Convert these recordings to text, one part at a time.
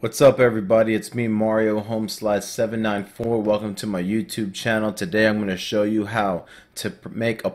What's up, everybody? It's me, Mario Home 794. Welcome to my YouTube channel. Today I'm going to show you how to make a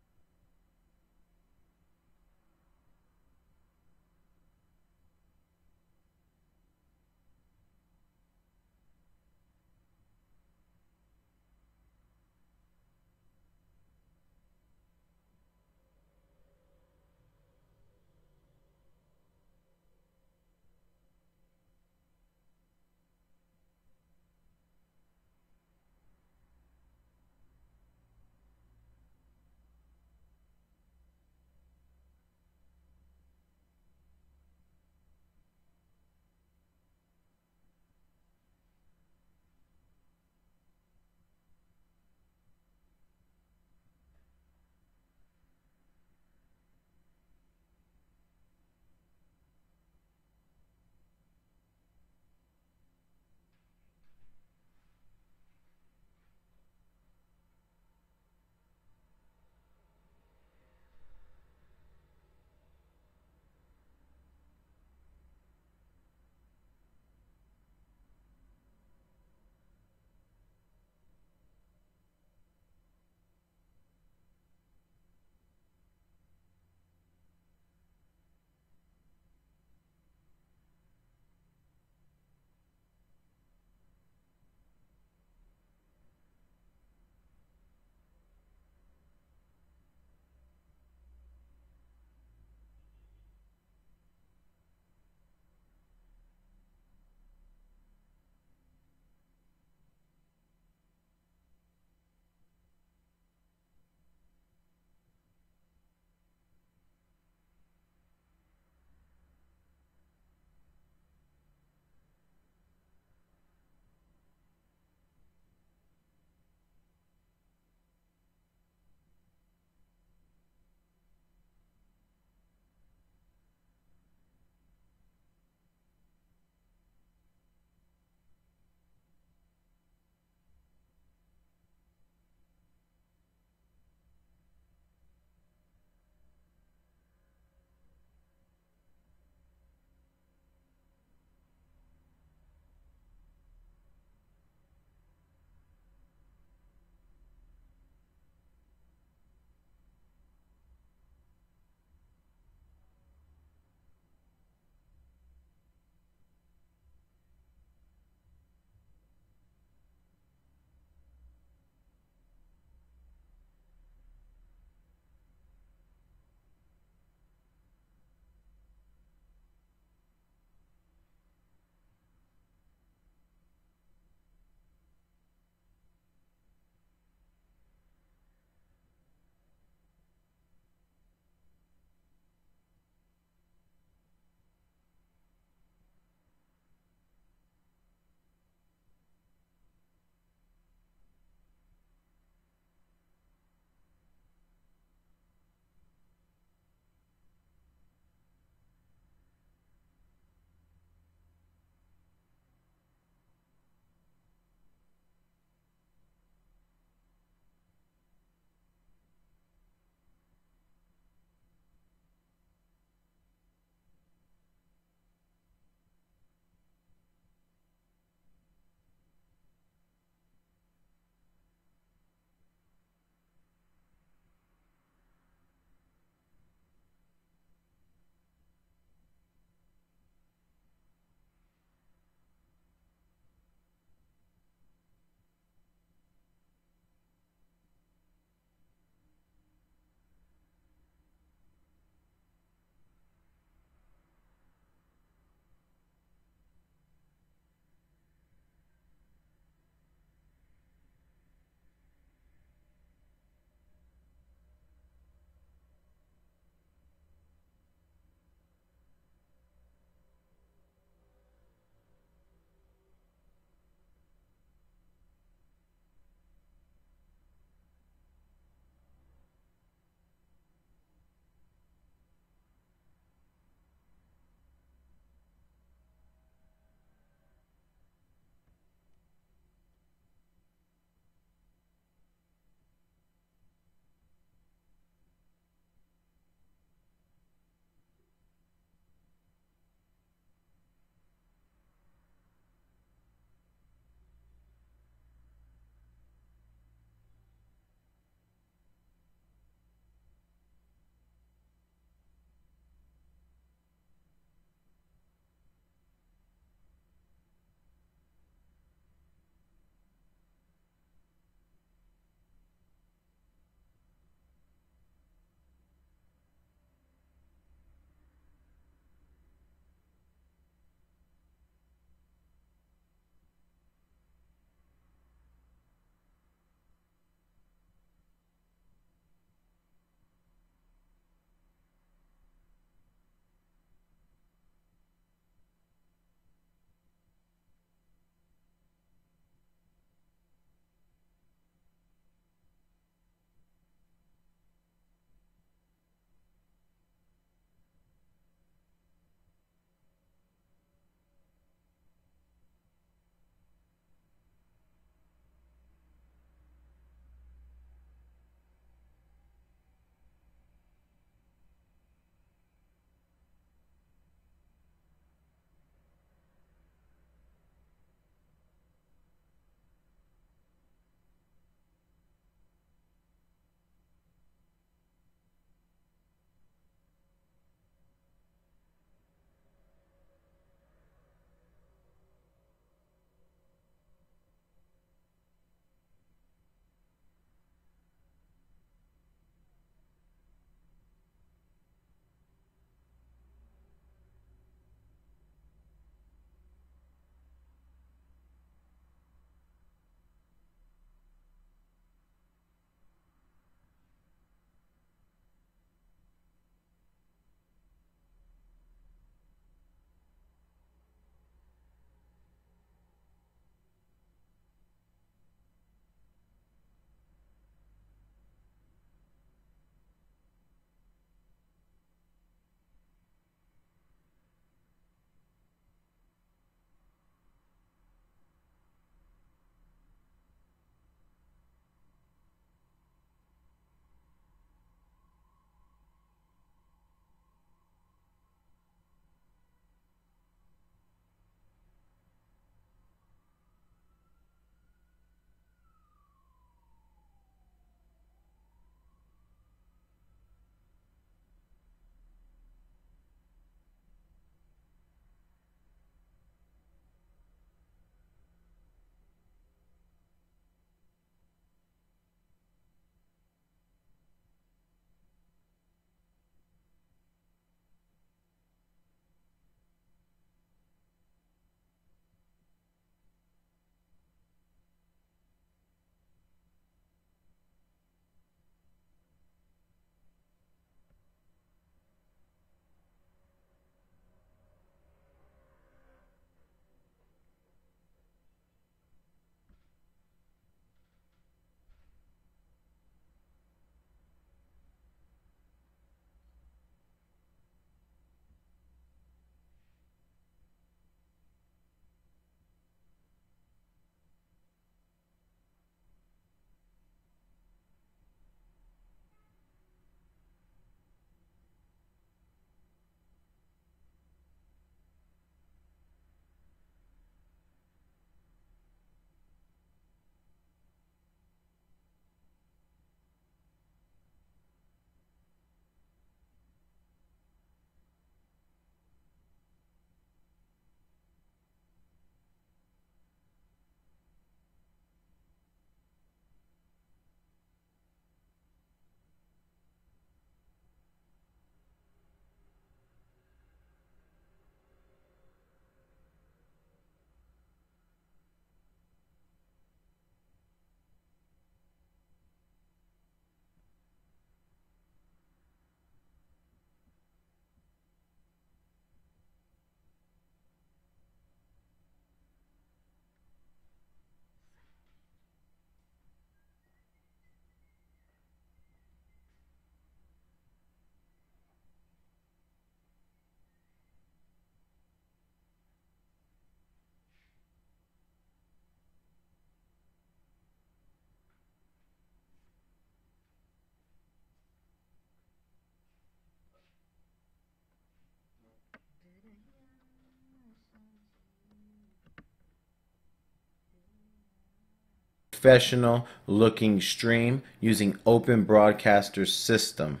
professional looking stream using Open Broadcaster system.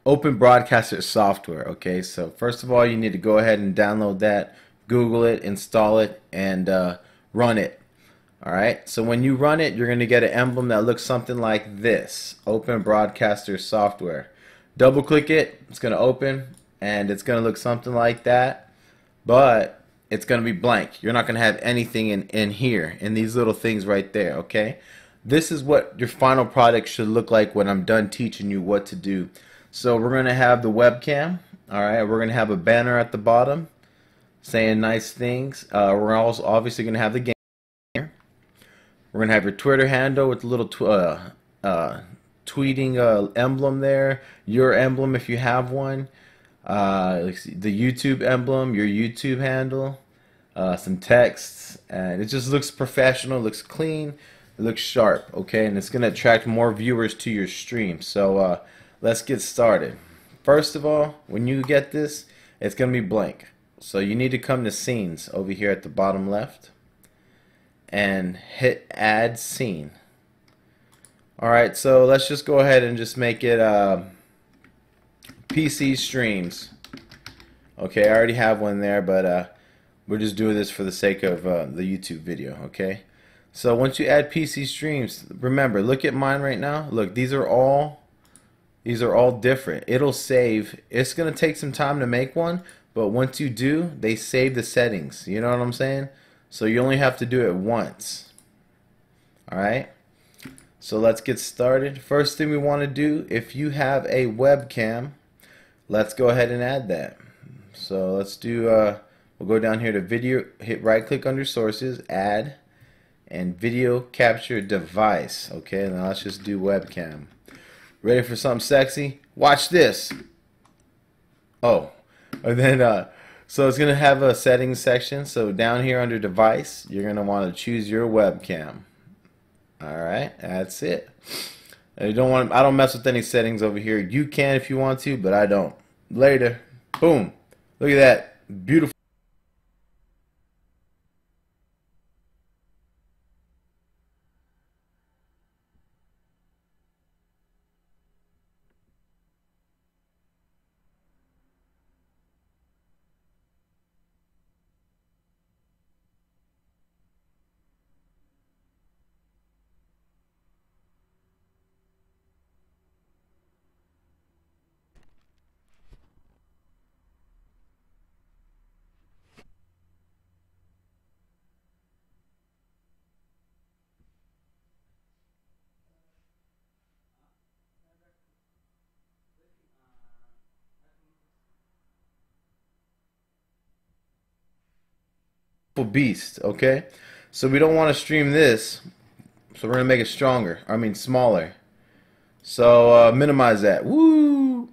Open Broadcaster software. Okay, so first of all, you need to go ahead and download that, Google it, install it, and run it. Alright, so when you run it, you're going to get an emblem that looks something like this. Open Broadcaster software. Double click it, it's going to open, and it's going to look something like that, but it's going to be blank. You're not going to have anything in here, in these little things right there, okay? This is what your final product should look like when I'm done teaching you what to do. So we're going to have the webcam, alright? We're going to have a banner at the bottom saying nice things. We're also obviously going to have the game. We're going to have your Twitter handle with the little tweeting emblem there, your emblem if you have one, the YouTube emblem, your YouTube handle, some text, and it just looks professional, looks clean, it looks sharp, okay, and it's going to attract more viewers to your stream. So let's get started. First of all, when you get this, it's going to be blank. So you need to come to scenes over here at the bottom left and hit add scene. Alright, so let's just go ahead and just make it PC streams. Okay, I already have one there, but we're just doing this for the sake of the YouTube video. Okay, so once you add PC streams, remember, look at mine right now. Look, these are all different. It'll save. It's gonna take some time to make one, but once you do, they save the settings. You know what I'm saying? So you only have to do it once. Alright, so let's get started. First thing we want to do, if you have a webcam, let's go ahead and add that. So let's do, we'll go down here to video, hit right click under sources, add, and video capture device. Okay, now let's just do webcam. Ready for something sexy? Watch this. Oh, and then so it's going to have a settings section. So down here under device, you're going to want to choose your webcam. Alright, that's it. I don't mess with any settings over here. You can if you want to, but I don't. Later. Boom. Look at that. Beautiful. Beast, okay? So we don't want to stream this, so we're gonna make it stronger. I mean smaller. So minimize that. Woo!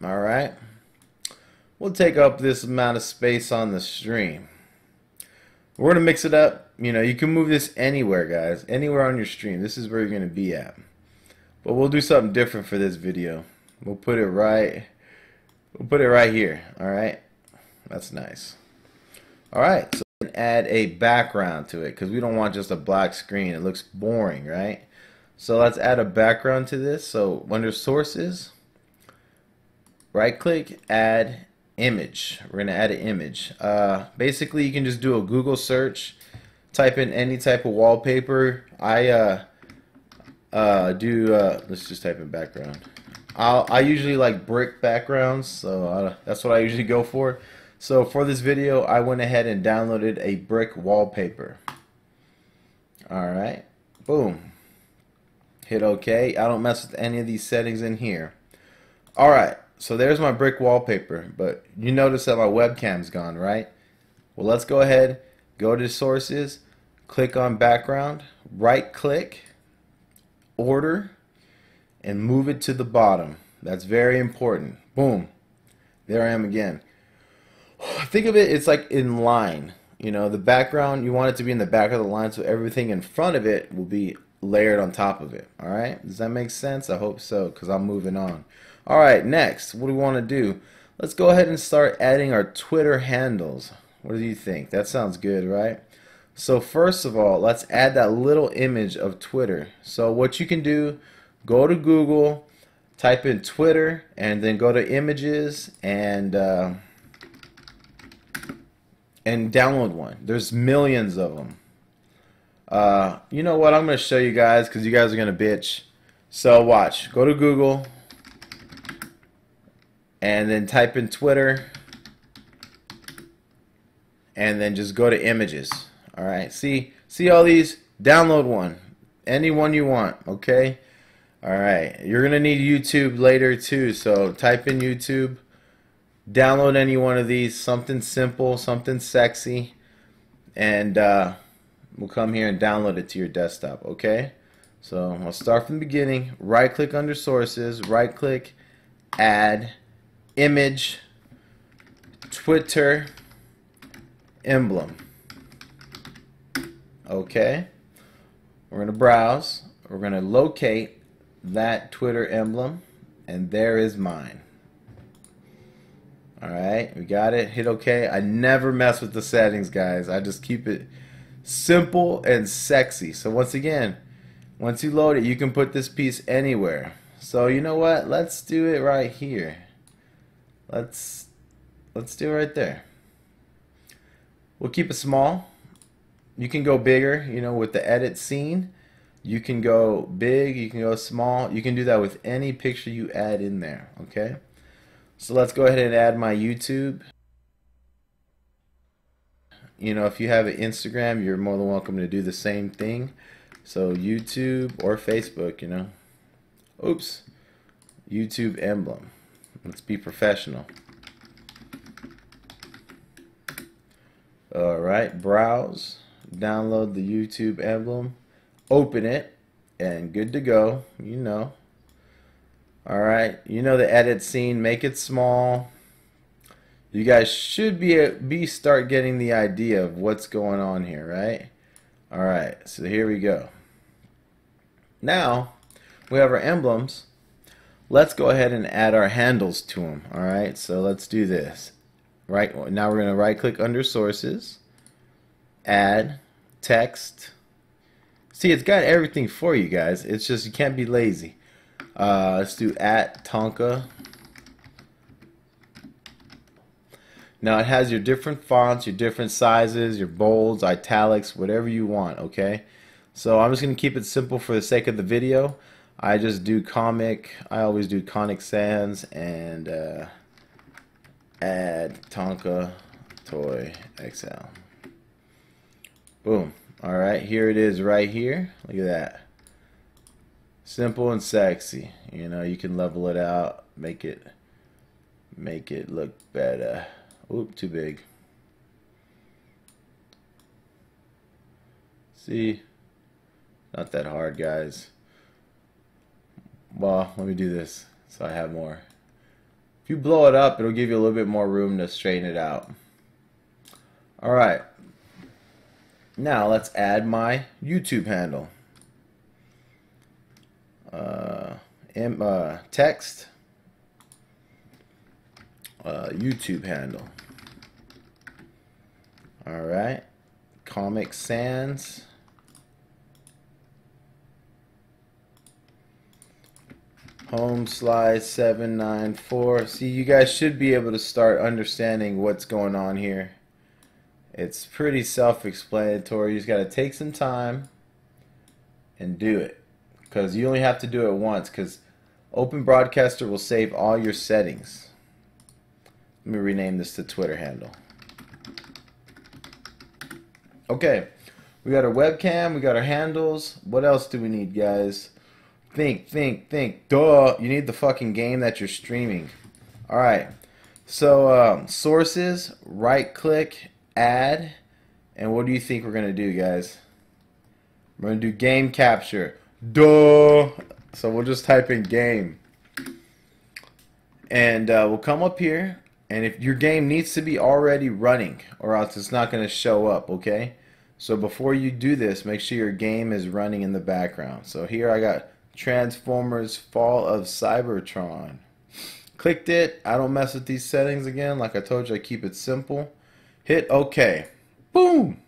Alright. We'll take up this amount of space on the stream. We're going to mix it up. You know, you can move this anywhere, guys. Anywhere on your stream. This is where you're going to be at. But we'll do something different for this video. We'll put it right here. Alright. That's nice. Alright. So we can add a background to it because we don't want just a black screen. It looks boring, right? So let's add a background to this. So under sources, right click, add image. We're gonna add an image. Basically, you can just do a Google search, type in any type of wallpaper. Let's just type in background. I usually like brick backgrounds, so that's what I usually go for. So for this video, I went ahead and downloaded a brick wallpaper. Alright, boom. Hit OK. I don't mess with any of these settings in here. Alright, so there's my brick wallpaper, but you notice that my webcam's gone, right? Well, let's go ahead, go to sources, click on background, right click, order, and move it to the bottom. That's very important. Boom. There I am again. Think of it, it's like in line. You know, the background, you want it to be in the back of the line so everything in front of it will be layered on top of it. Alright? Does that make sense? I hope so, because I'm moving on. Alright, next, what do we want to do? Let's go ahead and start adding our Twitter handles. What do you think? That sounds good, right? So first of all, let's add that little image of Twitter. So what you can do, go to Google, type in Twitter, and then go to images and download one. There's millions of them. You know what? I'm going to show you guys because you guys are going to bitch. So watch. Go to Google and then type in Twitter and then just go to images. Alright, see all these? Download one. Any one you want, okay? Alright, you're going to need YouTube later too, so type in YouTube. Download any one of these, something simple, something sexy, and we'll come here and download it to your desktop, okay? So I'll start from the beginning. Right click under sources, right click, add, image, Twitter, emblem. Okay, we're going to browse, we're going to locate that Twitter emblem, and there is mine. Alright, we got it. Hit OK. I never mess with the settings, guys. I just keep it simple and sexy. So once again, once you load it, you can put this piece anywhere. So you know what? Let's do it right here. Let's do it right there. We'll keep it small. You can go bigger, you know, with the edit scene. You can go big, you can go small. You can do that with any picture you add in there, okay? So let's go ahead and add my YouTube. You know, if you have an Instagram, you're more than welcome to do the same thing. So YouTube or Facebook, you know. Oops. YouTube emblem. Let's be professional. Alright, browse. Download the YouTube emblem. Open it. And good to go. You know. Alright, you know the edit scene, make it small. You guys should start getting the idea of what's going on here, right? Alright, so here we go. Now, we have our emblems. Let's go ahead and add our handles to them. Alright, so let's do this. Right now we're going to right click under sources, add, text. See, it's got everything for you guys. It's just you can't be lazy. Let's do @Tonka. Now it has your different fonts, your different sizes, your bolds, italics, whatever you want, okay? So I'm just going to keep it simple for the sake of the video. I just do comic, I always do Comic Sans and add Tonka Toy XL. Boom. Alright, here it is right here. Look at that. Simple and sexy. You know, you can level it out, make it look better. Oop, too big. See? Not that hard, guys. Well, let me do this so I have more. If you blow it up, it'll give you a little bit more room to straighten it out. Alright. Now let's add my YouTube handle. Text, YouTube handle. Alright, Comic Sans. home slide 794. See, you guys should be able to start understanding what's going on here. It's pretty self-explanatory. You just got to take some time and do it, because you only have to do it once, because Open Broadcaster will save all your settings. Let me rename this to Twitter handle. Okay, we got our webcam, we got our handles. What else do we need, guys? Think. Duh, you need the fucking game that you're streaming. Alright, so sources, right click, add, and what do you think we're going to do, guys? We're going to do game capture. Duh! So we'll just type in game. And we'll come up here, and if your game needs to be already running, or else it's not going to show up, okay? So before you do this, make sure your game is running in the background. So here I got Transformers Fall of Cybertron. Clicked it. I don't mess with these settings again. Like I told you, I keep it simple. Hit OK. Boom!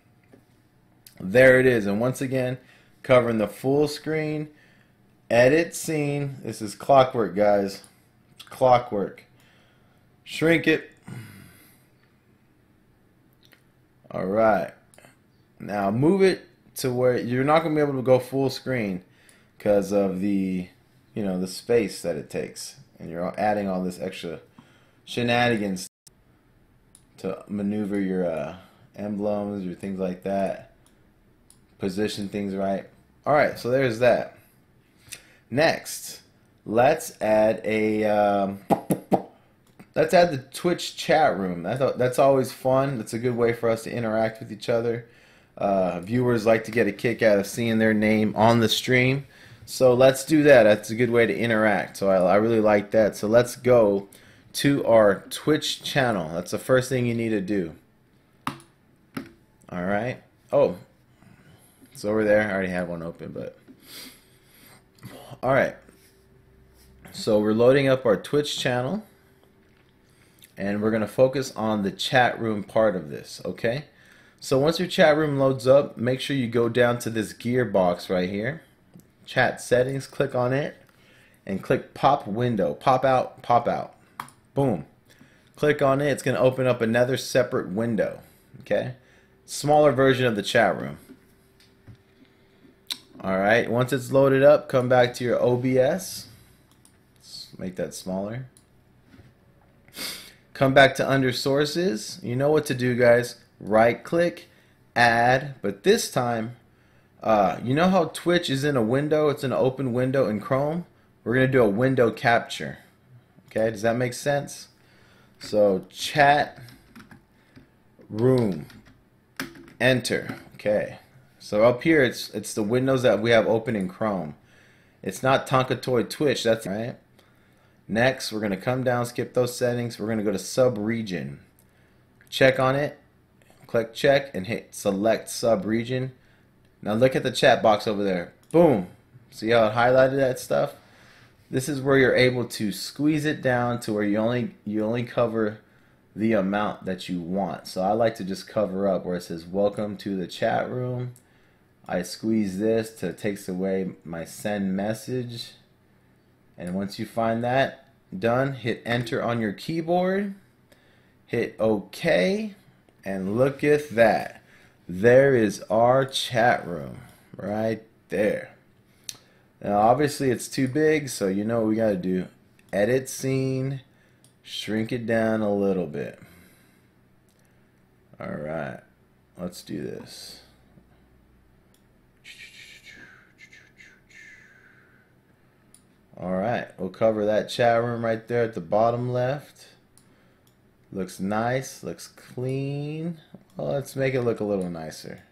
There it is. And once again, covering the full screen. Edit scene. This is clockwork, guys. Clockwork. Shrink it. Alright. Now move it to where you're not going to be able to go full screen because of the, the space that it takes. And you're adding all this extra shenanigans to maneuver your emblems, your things like that. Position things right. Alright, so there's that. Next, let's add the Twitch chat room. That's always fun. That's a good way for us to interact with each other. Viewers like to get a kick out of seeing their name on the stream. So let's do that. That's a good way to interact. So I really like that. So let's go to our Twitch channel. That's the first thing you need to do. Alright. Oh, it's over there. I already have one open, but alright. So we're loading up our Twitch channel, and we're going to focus on the chat room part of this, okay? So once your chat room loads up, make sure you go down to this gear box right here. Chat settings, click on it, and click pop window. Pop out, pop out. Boom. Click on it. It's going to open up another separate window, okay? Smaller version of the chat room. Alright, once it's loaded up, come back to your OBS. Let's make that smaller. Come back to under sources. You know what to do, guys. Right click, add, but this time, you know how Twitch is in a window, it's an open window in Chrome? We're going to do a window capture. Okay, does that make sense? So chat room, enter. Okay, so up here it's the windows that we have open in Chrome. It's not Tonka Toy Twitch, that's right. Next, we're going to come down, skip those settings. We're going to go to sub-region. Check on it. Click check and hit select sub-region. Now look at the chat box over there. Boom. See how it highlighted that stuff? This is where you're able to squeeze it down to where you only cover the amount that you want. So I like to just cover up where it says welcome to the chat room. I squeeze this till it takes away my send message. And once you find that done, hit enter on your keyboard, hit OK, and look at that. There is our chat room right there. Now obviously it's too big, so you know what we got to do. Edit scene, shrink it down a little bit. Alright, let's do this. Alright, we'll cover that chat room right there at the bottom left. Looks nice, looks clean. Well, let's make it look a little nicer.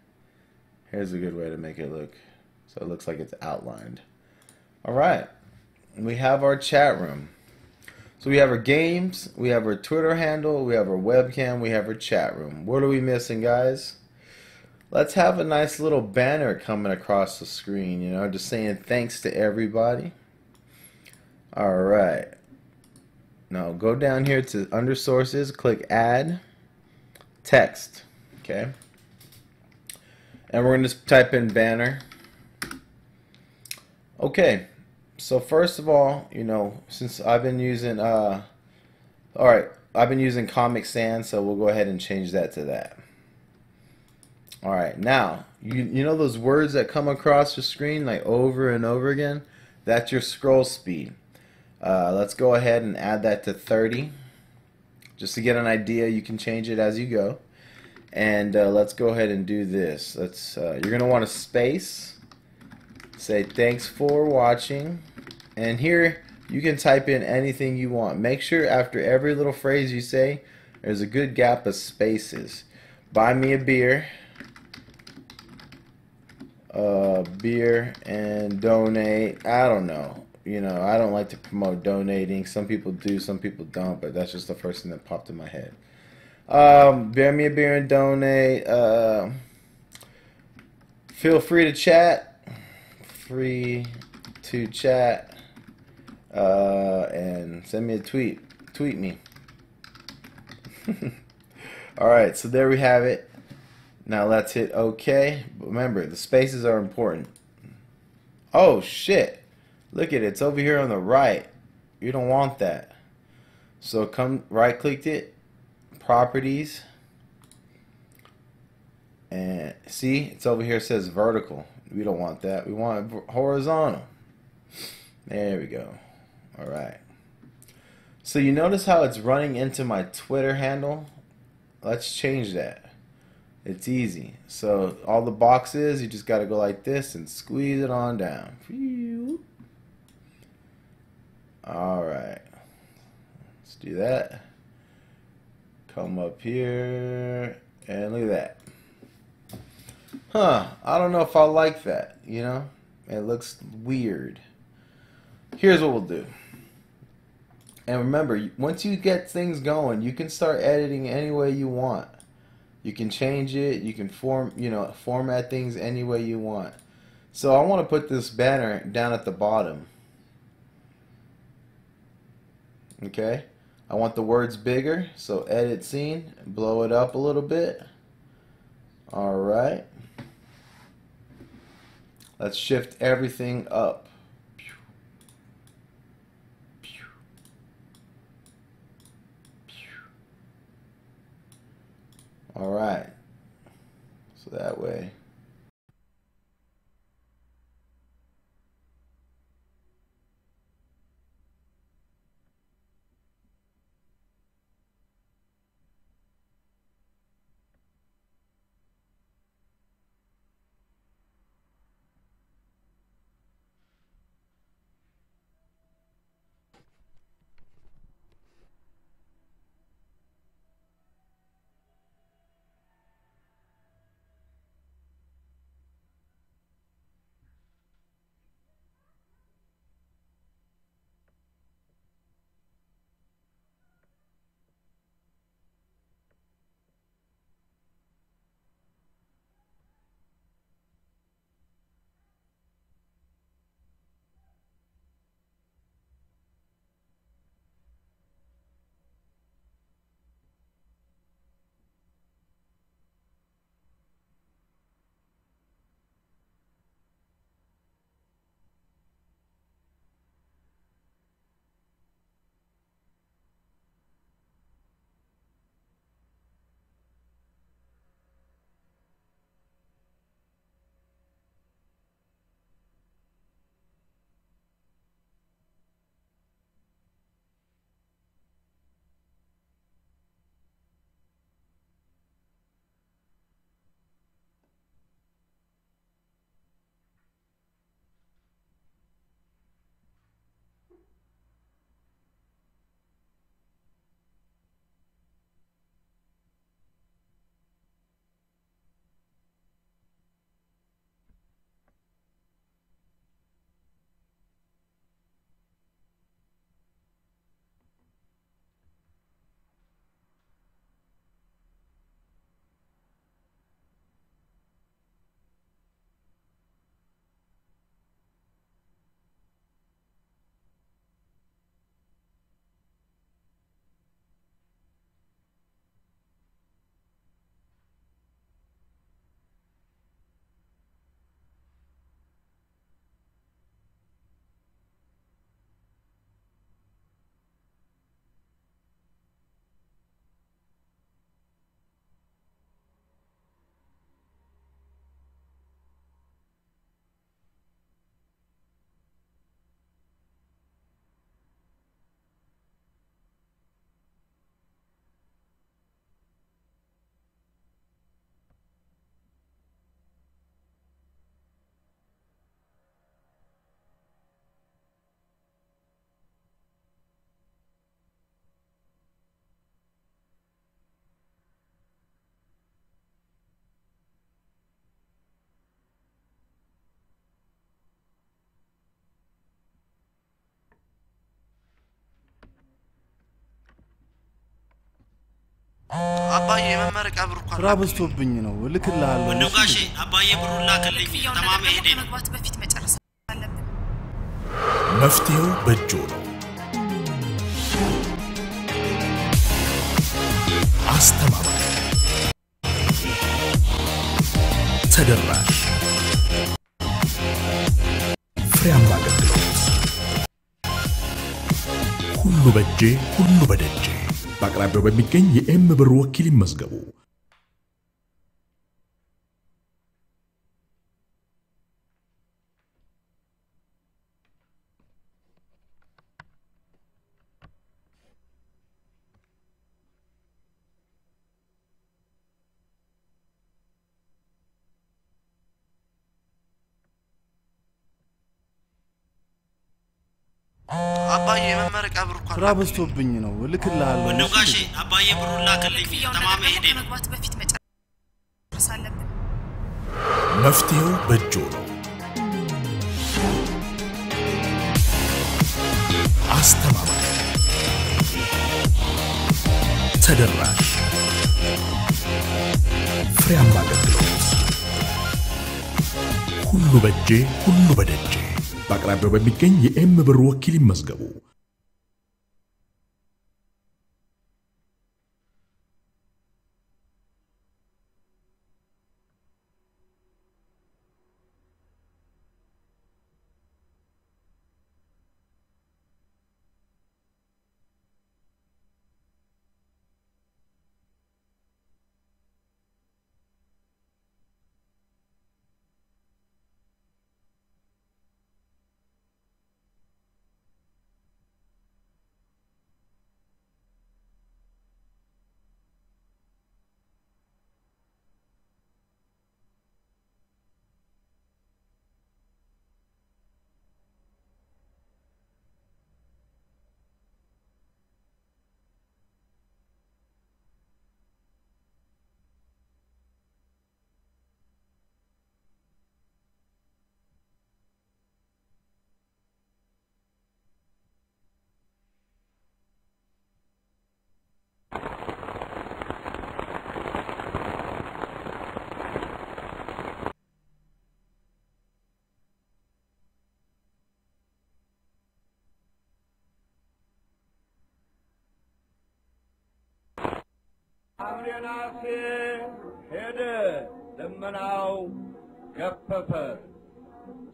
Here's a good way to make it look so it looks like it's outlined. Alright, we have our chat room. So we have our games, we have our Twitter handle, we have our webcam, we have our chat room. What are we missing, guys? Let's have a nice little banner coming across the screen, you know, just saying thanks to everybody. Alright. Now go down here to under sources, click add text. Okay. And we're going to type in banner. Okay. So first of all, since I've been using all right, I've been using Comic Sans, so we'll go ahead and change that to that. All right, now you know those words that come across your screen like over and over again? That's your scroll speed. Let's go ahead and add that to 30. Just to get an idea, you can change it as you go. And let's go ahead and do this. You're gonna want a space. Say thanks for watching, and here you can type in anything you want. Make sure after every little phrase you say, there's a good gap of spaces. Buy me a beer. Beer and donate. I don't know. I don't like to promote donating. Some people do, some people don't, but that's just the first thing that popped in my head. Bear me a beer and donate. Feel free to chat. Free to chat. And send me a tweet. Tweet me. Alright, so there we have it. Now let's hit OK. Remember, the spaces are important. Oh shit. Look at it. It's over here on the right. You don't want that. So come right click it. Properties. And see, it's over here. It says vertical. We don't want that. We want it horizontal. There we go. Alright. So you notice how it's running into my Twitter handle? Let's change that. It's easy. So all the boxes, you just got to go like this and squeeze it on down. Alright. Let's do that. Come up here and look at that. I don't know if I like that, It looks weird. Here's what we'll do. And remember, once you get things going, you can start editing any way you want. You can change it, you can format things any way you want. So I want to put this banner down at the bottom. Okay? I want the words bigger, so edit scene, blow it up a little bit. Alright. Let's shift everything up. Alright. So that way. አባዬ መመረቅ አብርኩ ስራ በዝቶብኝ ነው ልክልሃለሁ ወንድጋሼ አባዬ ብሩን ላከልኝ ተማም ሄዴ ነው መግባት በፊት መጨረስ አለብን መፍትሄው በእጆ ነው አስተማማኝ ተደራሽ ፍሬያማ አገልግሎት ሁሉ በእጄ ሁሉ በደጄ በአቅራቢያው በሚገኝ የኤም ብር ወኪል ይመዝገቡ አባዬ መመረቅ አብርኩ ስራ በዝቶብኝ ነው ልክልሃለሁ ወንድጋሼ አባዬ ብሩን ላከልኝ ተማም ሄዴ ነው መግባት በፊት መጨረስ አለብን መፍትሄው በእጆ ነው አስተማማኝ ተደራሽ ፍሬያማ አገልግሎት ሁሉ በእጄ ሁሉ በደጄ በአቅራቢያው በሚገኝ የኤም ብር ወኪል ይመዝገቡ አምሬናሴ ሄደ ደመናው ገፈፈ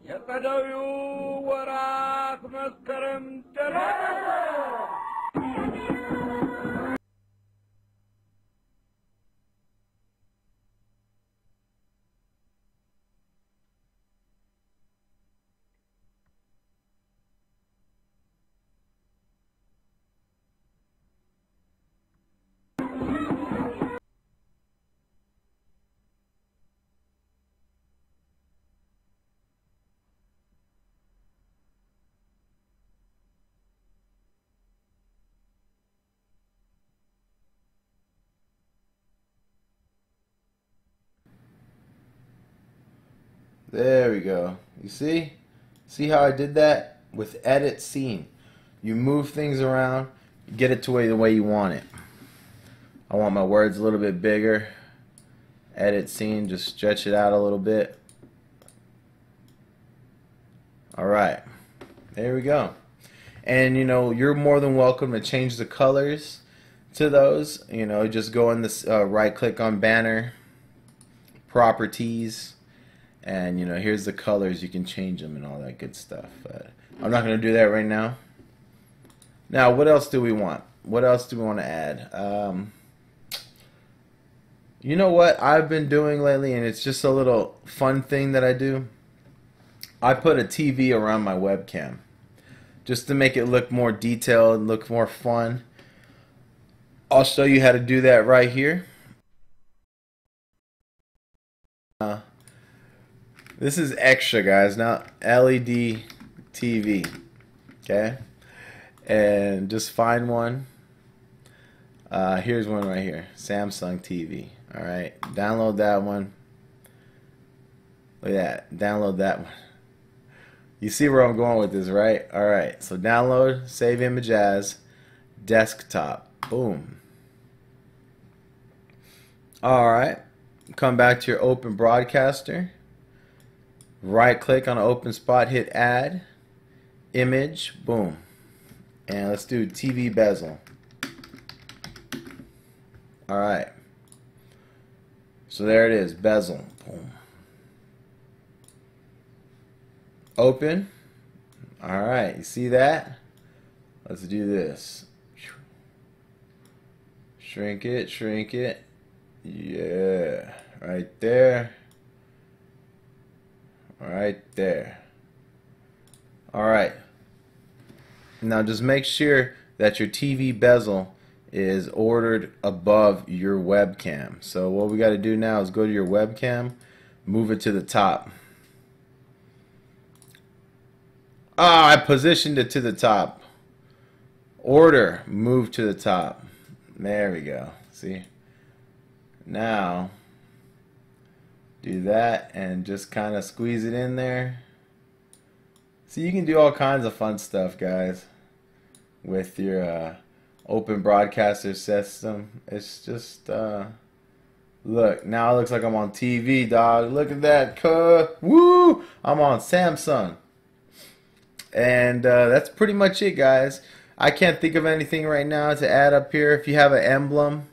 የጸደዩ ወራት መስከረም ደረሰ There we go. You see? See how I did that? With edit scene. You move things around, get it to the way you want it. I want my words a little bit bigger. Edit scene, just stretch it out a little bit. Alright. There we go. And you know, you're more than welcome to change the colors to those. You know, just go in this right click on banner, properties, and you know, here's the colors. You can change them and all that good stuff. But I'm not going to do that right now. Now, what else do we want? What else do we want to add? You know what I've been doing lately, and it's just a little fun thing that I do. I put a TV around my webcam just to make it look more detailed, look more fun. I'll show you how to do that right here. This is extra, guys, not LED TV. Okay? And just find one. Here's one right here, Samsung TV. All right, download that one. Look at that, download that one. You see where I'm going with this, right? All right, so download, save image as, desktop, boom. All right. Come back to your open broadcaster. Right click on an open spot, hit add, image, boom. And let's do TV bezel. All right. So there it is, bezel. Boom. Open. All right, you see that? Let's do this. Shrink it, shrink it. Yeah, right there. Right there. All right. Now just make sure that your TV bezel is ordered above your webcam. So what we got to do now is go to your webcam, move it to the top. Ah, I positioned it to the top. Order, move to the top. There we go. See? Now, do that and just kind of squeeze it in there. See, you can do all kinds of fun stuff, guys, with your open broadcaster system. It's just, look, now it looks like I'm on TV, dog. Look at that, woo! I'm on Samsung. And that's pretty much it, guys. I can't think of anything right now to add up here. If you have an emblem,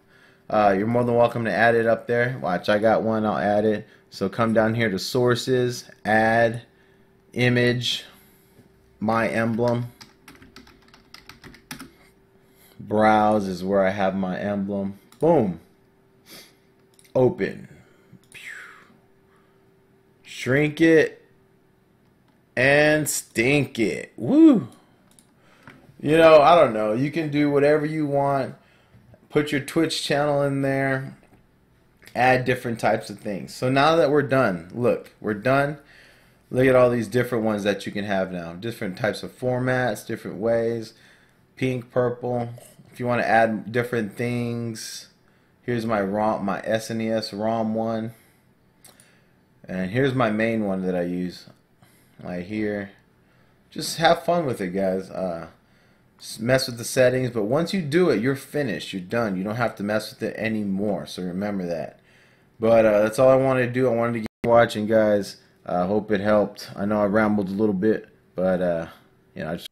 you're more than welcome to add it up there. Watch, I got one, I'll add it. So come down here to sources, add, image, my emblem. Browse is where I have my emblem. Boom. Open. Shrink it and stink it. Woo. You know, I don't know. You can do whatever you want. Put your Twitch channel in there. Add different types of things. So now that we're done, look, we're done. Look at all these different ones that you can have now. Different types of formats, different ways. Pink, purple. If you want to add different things, here's my ROM, my SNES ROM one. And here's my main one that I use. Right here. Just have fun with it, guys. Mess with the settings, but once you do it, you're finished. You're done. You don't have to mess with it anymore. So remember that. But that's all I wanted to do. I wanted to keep watching, guys. I hope it helped. I know I rambled a little bit, but you know, I just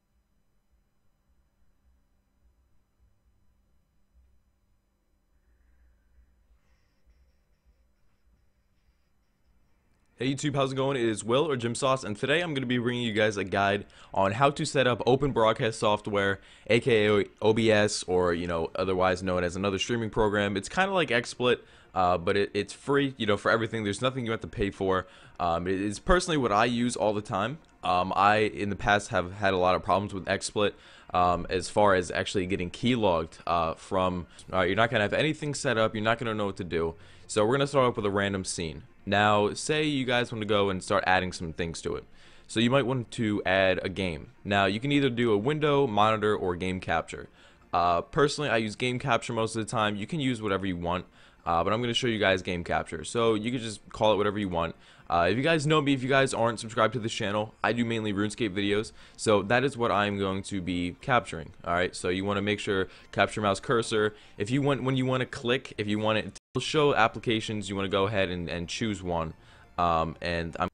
Hey YouTube, how's it going? It is Will or Jim Sauce, and today I'm going to be bringing you guys a guide on how to set up open broadcast software, aka OBS, or otherwise known as another streaming program. It's kind of like XSplit, but it's free, for everything. There's nothing you have to pay for. It is personally what I use all the time. I in the past have had a lot of problems with XSplit. As far as actually getting keylogged from, you're not going to have anything set up, you're not going to know what to do. So we're going to start off with a random scene. Now, say you guys want to go and start adding some things to it. So you might want to add a game. Now, you can either do a window, monitor, or game capture. Personally, I use game capture most of the time. You can use whatever you want, but I'm going to show you guys game capture. So you can just call it whatever you want. If you guys know me, if you guys aren't subscribed to this channel, I do mainly RuneScape videos, so that is what I'm going to be capturing. Alright, so you want to make sure capture mouse cursor. If you want, when you want to click, if you want it to show applications, you want to go ahead and choose one. And I'm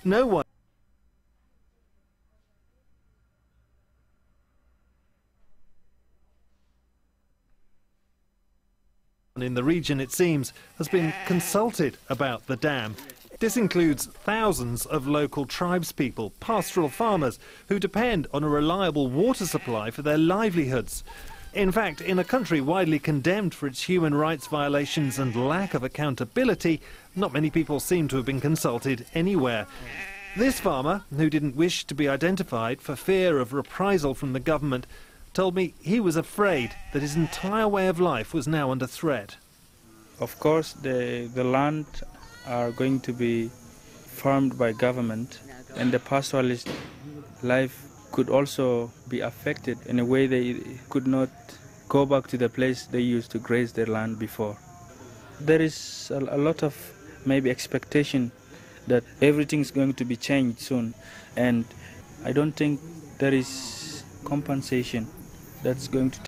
No one in the region, it seems, has been consulted about the dam. This includes thousands of local tribespeople, pastoral farmers, who depend on a reliable water supply for their livelihoods. In fact, in a country widely condemned for its human rights violations and lack of accountability, not many people seem to have been consulted anywhere. This farmer, who didn't wish to be identified for fear of reprisal from the government, told me he was afraid that his entire way of life was now under threat. Of course, the land are going to be farmed by government, and the pastoralist life could also be affected in a way they could not go back to the place they used to graze their land before. There is a lot of maybe expectation that everything is going to be changed soon, and I don't think there is compensation that's going to